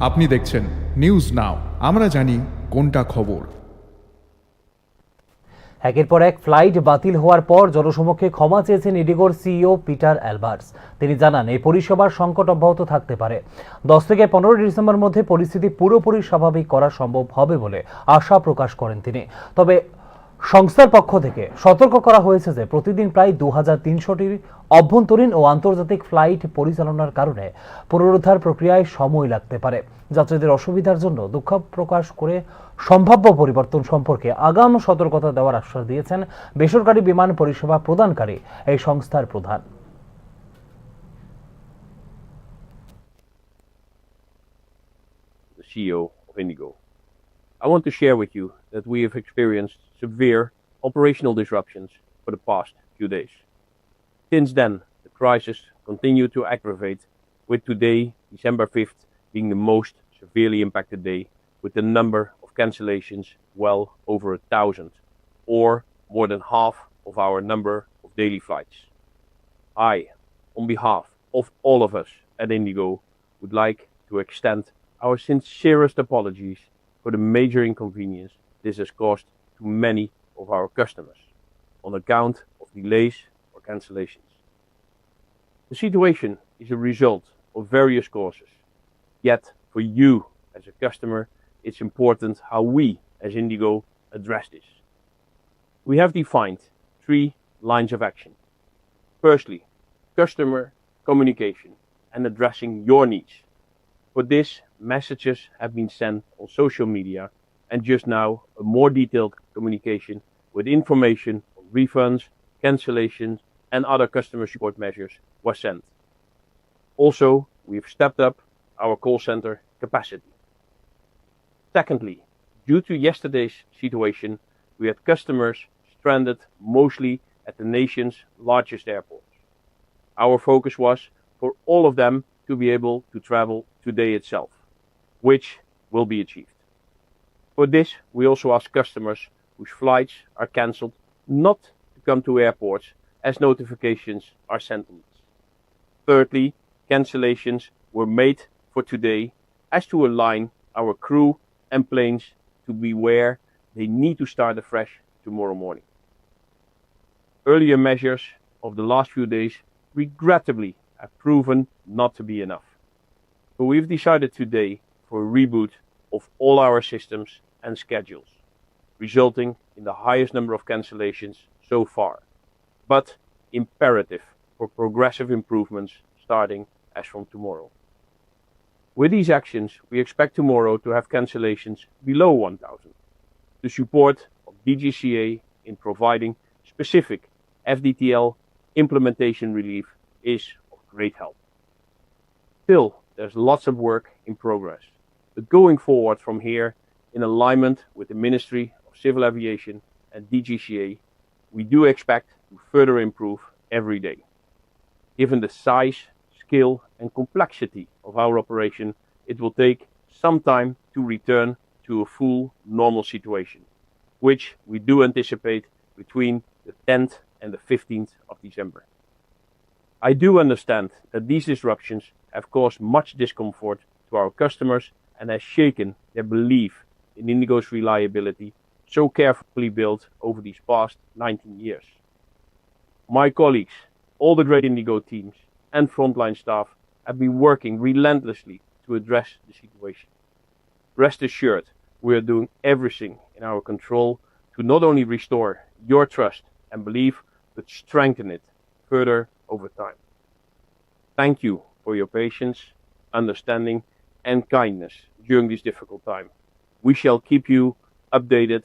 আপনি দেখছেন news now, আমরা জানি কোনটা খবর। একের পর এক ফ্লাইট বাতিল হওয়ার পর জনসমক্ষে ক্ষমা চেয়েছেন ইন্ডিগোর সিইও পিটার অ্যালবার্টস। তিনি জানান এই পরিষেবার সংকট অব্যাহত থাকতে পারে। 10 থেকে 15 ডিসেম্বর মধ্যে পরিস্থিতি পুরোপুরি স্বাভাবিক করা সম্ভব হবে বলে আশা প্রকাশ করেন তিনি। তবে সংস্থার পক্ষ থেকে সতর্ক করা হয়েছে যে প্রতিদিন প্রায় 2300টির অভ্যন্তরীণ ও আন্তর্জাতিক ফ্লাইট পরিচালনার কারণে পুনরুদ্ধার প্রক্রিয়ায় সময় লাগতে পারে। যাত্রীদের অসুবিধার জন্য দুঃখ প্রকাশ করে সম্ভাব্য পরিবর্তন সম্পর্কে আগাম সতর্কতা দেওয়ার আশ্বাস দিয়েছেন বেসরকারি বিমান পরিষেবা প্রদানকারী এই সংস্থার প্রধান। The CEO of Indigo. I want to share with you that we have experienced severe operational disruptions for the past few days. Since then, the crisis continued to aggravate, with today, December 5th, being the most severely impacted day, with the number of cancellations well over 1,000, or more than half of our number of daily flights. I, on behalf of all of us at Indigo, would like to extend our sincerest apologies for the major inconvenience this has caused to many of our customers on account of delays or cancellations. The situation is a result of various causes, yet for you as a customer, it's important how we as Indigo address this. We have defined 3 lines of action. Firstly, customer communication and addressing your needs. For this, messages have been sent on social media, and just now a more detailed communication with information on refunds, cancellations and other customer support measures was sent. Also, we've stepped up our call center capacity. Secondly, due to yesterday's situation, we had customers stranded mostly at the nation's largest airports. Our focus was for all of them to be able to travel today itself, which will be achieved. For this, we also ask customers whose flights are cancelled not to come to airports, as notifications are sent on this. Thirdly, cancellations were made for today as to align our crew and planes to be where they need to start afresh tomorrow morning. Earlier measures of the last few days regrettably have proven not to be enough. So we've decided today for a reboot of all our systems and schedules, resulting in the highest number of cancellations so far, but imperative for progressive improvements starting as from tomorrow. With these actions, we expect tomorrow to have cancellations below 1,000. The support of DGCA in providing specific FDTL implementation relief is of great help. Still, there's lots of work in progress, but going forward from here, in alignment with the Ministry of Civil Aviation and DGCA, we do expect to further improve every day. Given the size, scale and complexity of our operation, it will take some time to return to a full normal situation, which we do anticipate between the 10th and the 15th of December. I do understand that these disruptions have caused much discomfort to our customers and has shaken their belief in Indigo's reliability, so carefully built over these past 19 years. My colleagues, all the great Indigo teams and frontline staff have been working relentlessly to address the situation. Rest assured, we are doing everything in our control to not only restore your trust and belief, but strengthen it further over time. Thank you for your patience, understanding and kindness during this difficult time. We shall keep you updated